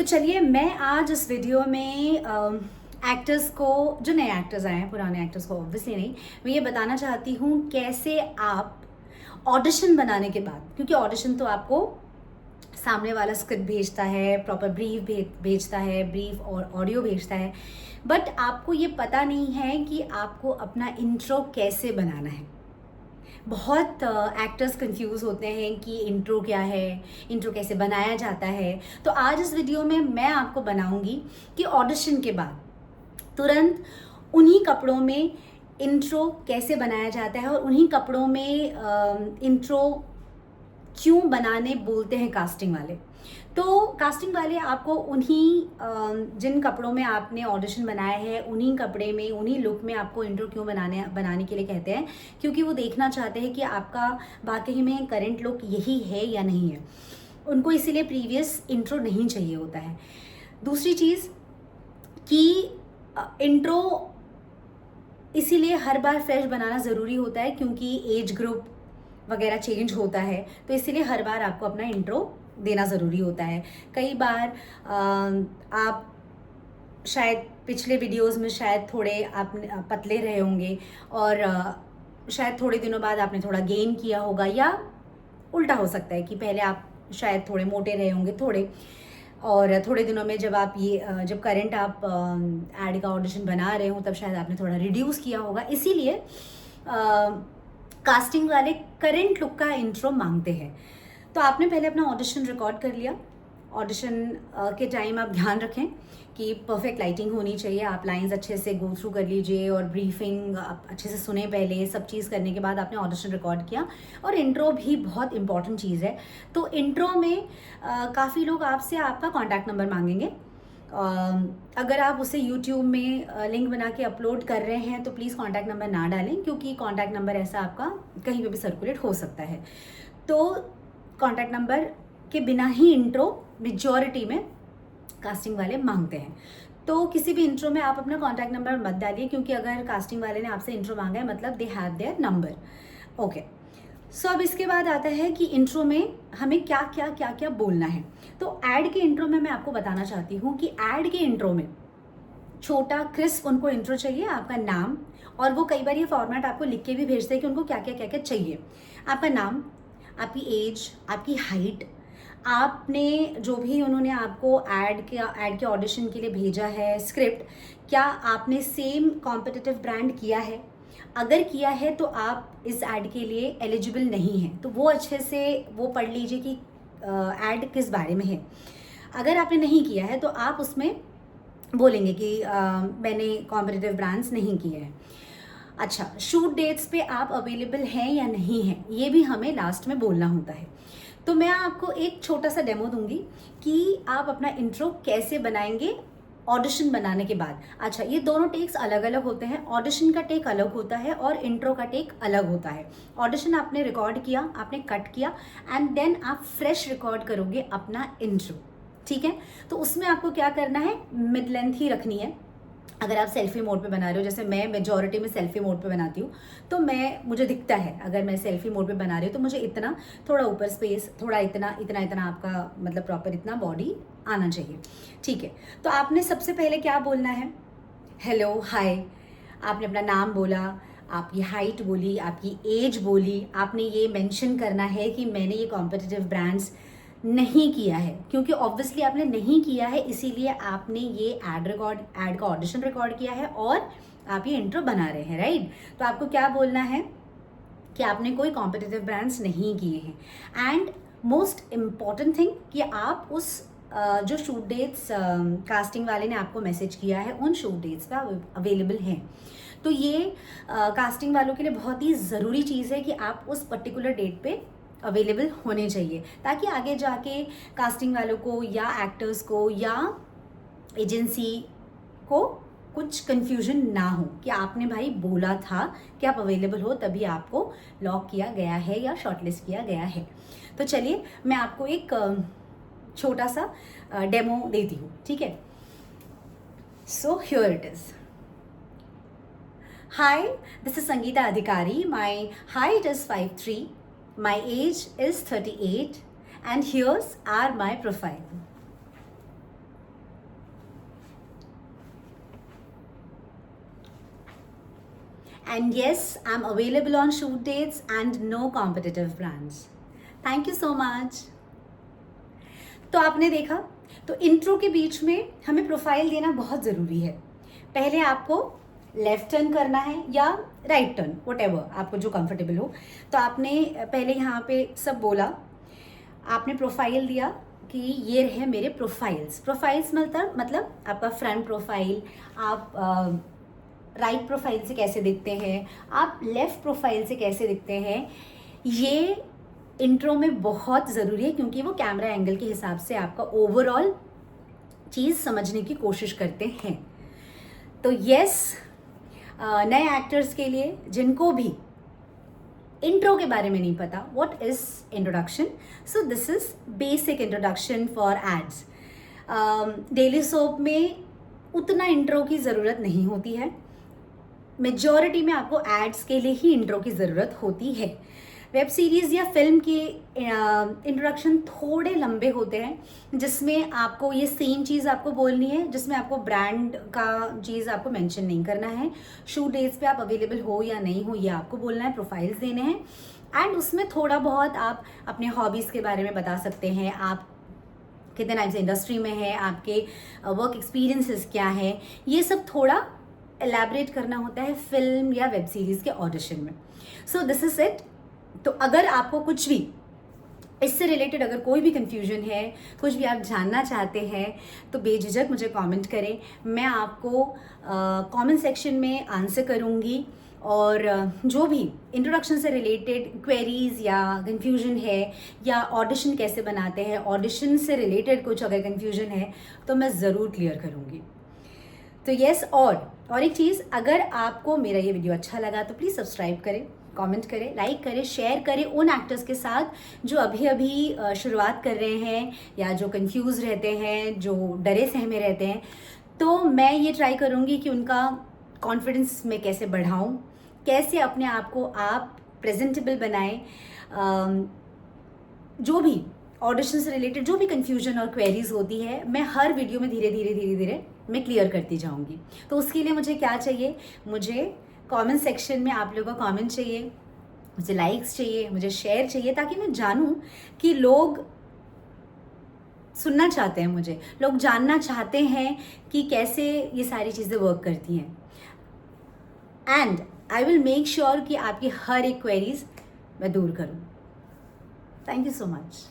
तो चलिए मैं आज इस वीडियो में एक्टर्स को, जो नए एक्टर्स आए हैं, पुराने एक्टर्स को ऑब्वियसली नहीं, मैं ये बताना चाहती हूँ कैसे आप ऑडिशन बनाने के बाद, क्योंकि ऑडिशन तो आपको सामने वाला स्क्रिप्ट भेजता है, प्रॉपर ब्रीफ भेजता है, ब्रीफ और ऑडियो भेजता है, बट आपको ये पता नहीं है कि आपको अपना इंट्रो कैसे बनाना है। बहुत एक्टर्स कंफ्यूज होते हैं कि इंट्रो क्या है, इंट्रो कैसे बनाया जाता है। तो आज इस वीडियो में मैं आपको बनाऊंगी कि ऑडिशन के बाद तुरंत उन्हीं कपड़ों में इंट्रो कैसे बनाया जाता है और उन्हीं कपड़ों में इंट्रो क्यों बनाने बोलते हैं कास्टिंग वाले। तो कास्टिंग वाले आपको उन्हीं जिन कपड़ों में आपने ऑडिशन बनाया है, उन्हीं कपड़े में, उन्हीं लुक में आपको इंट्रो क्यों बनाने के लिए कहते हैं, क्योंकि वो देखना चाहते हैं कि आपका वाकई में करंट लुक यही है या नहीं है। उनको इसीलिए प्रीवियस इंट्रो नहीं चाहिए होता है। दूसरी चीज़ कि इंट्रो इसीलिए हर बार फ्रेश बनाना ज़रूरी होता है क्योंकि एज ग्रुप वगैरह चेंज होता है, तो इसीलिए हर बार आपको अपना इंट्रो देना ज़रूरी होता है। कई बार आप शायद पिछले वीडियोस में शायद थोड़े आप पतले रहे होंगे और शायद थोड़े दिनों बाद आपने थोड़ा गेन किया होगा, या उल्टा हो सकता है कि पहले आप शायद थोड़े मोटे रहे होंगे थोड़े, और थोड़े दिनों में जब आप जब करंट आप एड का ऑडिशन बना रहे हो तब शायद आपने थोड़ा रिड्यूस किया होगा। इसीलिए कास्टिंग वाले करंट लुक का इंट्रो मांगते हैं। तो आपने पहले अपना ऑडिशन रिकॉर्ड कर लिया। ऑडिशन के टाइम आप ध्यान रखें कि परफेक्ट लाइटिंग होनी चाहिए, आप लाइंस अच्छे से गो थ्रू कर लीजिए और ब्रीफिंग आप अच्छे से सुने। पहले सब चीज़ करने के बाद आपने ऑडिशन रिकॉर्ड किया। और इंट्रो भी बहुत इंपॉर्टेंट चीज़ है। तो इंट्रो में काफ़ी लोग आपसे आपका कॉन्टैक्ट नंबर मांगेंगे। अगर आप उसे YouTube में लिंक बना के अपलोड कर रहे हैं तो प्लीज़ कॉन्टैक्ट नंबर ना डालें, क्योंकि कॉन्टैक्ट नंबर ऐसा आपका कहीं पे भी सर्कुलेट हो सकता है। तो कॉन्टैक्ट नंबर के बिना ही इंट्रो मेजॉरिटी में कास्टिंग वाले मांगते हैं। तो किसी भी इंट्रो में आप अपना कॉन्टैक्ट नंबर मत डालिए, क्योंकि अगर कास्टिंग वाले ने आपसे इंट्रो मांगा है मतलब they have their number. Okay, so अब इसके बाद आता है कि इंट्रो में हमें क्या क्या बोलना है। तो ऐड के इंट्रो में मैं आपको बताना चाहती हूँ कि ऐड के इंट्रो में छोटा क्रिस्प उनको इंट्रो चाहिए, आपका नाम, और वो कई बार ये फॉर्मेट आपको लिख के भी भेजते हैं कि उनको क्या क्या चाहिए। आपका नाम, आपकी एज, आपकी हाइट, आपने जो भी उन्होंने आपको ऐड के ऑडिशन के लिए भेजा है स्क्रिप्ट, क्या आपने सेम कॉम्पिटिटिव ब्रांड किया है। अगर किया है तो आप इस ऐड के लिए एलिजिबल नहीं हैं, तो वो अच्छे से वो पढ़ लीजिए कि ऐड किस बारे में है। अगर आपने नहीं किया है तो आप उसमें बोलेंगे कि मैंने कॉम्पिटिटिव ब्रांड्स नहीं किए हैं। अच्छा, शूट डेट्स पे आप अवेलेबल हैं या नहीं हैं, ये भी हमें लास्ट में बोलना होता है। तो मैं आपको एक छोटा सा डेमो दूंगी कि आप अपना इंट्रो कैसे बनाएंगे ऑडिशन बनाने के बाद। अच्छा, ये दोनों टेक्स अलग अलग होते हैं। ऑडिशन का टेक अलग होता है और इंट्रो का टेक अलग होता है। ऑडिशन आपने रिकॉर्ड किया, आपने कट किया, एंड देन आप फ्रेश रिकॉर्ड करोगे अपना इंट्रो, ठीक है। तो उसमें आपको क्या करना है, मिड लेंथ ही रखनी है। अगर आप सेल्फी मोड पे बना रहे हो, जैसे मैं मेजॉरिटी में सेल्फी मोड पे बनाती हूँ, तो मुझे दिखता है अगर मैं सेल्फी मोड पे बना रही हूँ तो मुझे इतना, थोड़ा ऊपर स्पेस, थोड़ा इतना आपका मतलब प्रॉपर इतना बॉडी आना चाहिए, ठीक है। तो आपने सबसे पहले क्या बोलना है, हेलो, हाय। आपने अपना नाम बोला, आपकी हाइट बोली, आपकी एज बोली। आपने ये मेंशन करना है कि मैंने ये कॉम्पिटिटिव ब्रांड्स नहीं किया है, क्योंकि ऑब्वियसली आपने नहीं किया है, इसीलिए आपने ये ऐड का ऑडिशन रिकॉर्ड किया है और आप ये इंट्रो बना रहे हैं, राइट। तो आपको क्या बोलना है कि आपने कोई कॉम्पिटिटिव ब्रांड्स नहीं किए हैं। एंड मोस्ट इम्पॉर्टेंट थिंग कि आप उस जो शूट डेट्स कास्टिंग वाले ने आपको मैसेज किया है, उन शूट डेट्स पे अवेलेबल हैं। तो ये कास्टिंग वालों के लिए बहुत ही ज़रूरी चीज़ है कि आप उस पर्टिकुलर डेट पे अवेलेबल होने चाहिए, ताकि आगे जाके कास्टिंग वालों को या एक्टर्स को या एजेंसी को कुछ कंफ्यूजन ना हो कि आपने भाई बोला था कि आप अवेलेबल हो, तभी आपको लॉक किया गया है या शॉर्टलिस्ट किया गया है। तो चलिए मैं आपको एक छोटा सा डेमो देती हूँ, ठीक है। So here it is. Hi, this is Sangeeta Adhikari. My height is 5'3", my age is 38, and here's are my profile. And yes, I'm available on shoot dates and no competitive brands. Thank you so much. तो आपने देखा, तो intro के बीच में हमें profile देना बहुत ज़रूरी है। पहले आपको लेफ्ट टर्न करना है या राइट टर्न, व्हाटएवर आपको जो कंफर्टेबल हो। तो आपने पहले यहाँ पे सब बोला, आपने प्रोफाइल दिया कि ये है मेरे प्रोफाइल्स मतलब आपका फ्रंट प्रोफाइल, आप राइट प्रोफाइल से कैसे दिखते हैं, आप लेफ़्ट प्रोफाइल से कैसे दिखते हैं, ये इंट्रो में बहुत ज़रूरी है, क्योंकि वो कैमरा एंगल के हिसाब से आपका ओवरऑल चीज़ समझने की कोशिश करते हैं। तो यस, नए एक्टर्स के लिए जिनको भी इंट्रो के बारे में नहीं पता, what is introduction, so this is basic introduction for ads. Daily soap में उतना इंट्रो की ज़रूरत नहीं होती है, मेजॉरिटी में आपको एड्स के लिए ही इंट्रो की ज़रूरत होती है। वेब सीरीज़ या फिल्म के इंट्रोडक्शन थोड़े लंबे होते हैं, जिसमें आपको ये सेम चीज़ आपको बोलनी है, जिसमें आपको ब्रांड का चीज़ आपको मेंशन नहीं करना है, शूट डेट्स पे आप अवेलेबल हो या नहीं हो ये आपको बोलना है, प्रोफाइल्स देने हैं। एंड उसमें थोड़ा बहुत आप अपने हॉबीज़ के बारे में बता सकते हैं, आप कितने टाइम से इंडस्ट्री में है, आपके वर्क एक्सपीरियंसेस क्या है, ये सब थोड़ा एलैबोरेट करना होता है फिल्म या वेब सीरीज़ के ऑडिशन में। सो दिस इज़ इट। तो अगर आपको कुछ भी इससे रिलेटेड अगर कोई भी कन्फ्यूजन है, कुछ भी आप जानना चाहते हैं, तो बेझिझक मुझे कमेंट करें, मैं आपको कमेंट सेक्शन में आंसर करूँगी। और जो भी इंट्रोडक्शन से रिलेटेड क्वेरीज या कन्फ्यूजन है, या ऑडिशन कैसे बनाते हैं, ऑडिशन से रिलेटेड कुछ अगर कन्फ्यूजन है तो मैं ज़रूर क्लियर करूँगी। तो यस, और एक चीज़, अगर आपको मेरा ये वीडियो अच्छा लगा तो प्लीज़ सब्सक्राइब करें, कमेंट करें, लाइक करें, शेयर करें उन एक्टर्स के साथ जो अभी शुरुआत कर रहे हैं या जो कंफ्यूज रहते हैं, जो डरे सहमे रहते हैं। तो मैं ये ट्राई करूँगी कि उनका कॉन्फिडेंस मैं कैसे बढ़ाऊँ, कैसे अपने आप को आप प्रेजेंटेबल बनाएं, जो भी ऑडिशन से रिलेटेड जो भी कन्फ्यूजन और क्वेरीज होती है, मैं हर वीडियो में धीरे धीरे मैं क्लियर करती जाऊंगी। तो उसके लिए मुझे क्या चाहिए, मुझे कमेंट सेक्शन में आप लोगों का कमेंट चाहिए, मुझे लाइक्स चाहिए, मुझे शेयर चाहिए, ताकि मैं जानूं कि लोग सुनना चाहते हैं, मुझे लोग जानना चाहते हैं कि कैसे ये सारी चीज़ें वर्क करती हैं। And I will make sure कि आपकी हर एक क्वेरीज मैं दूर करूं। Thank you so much.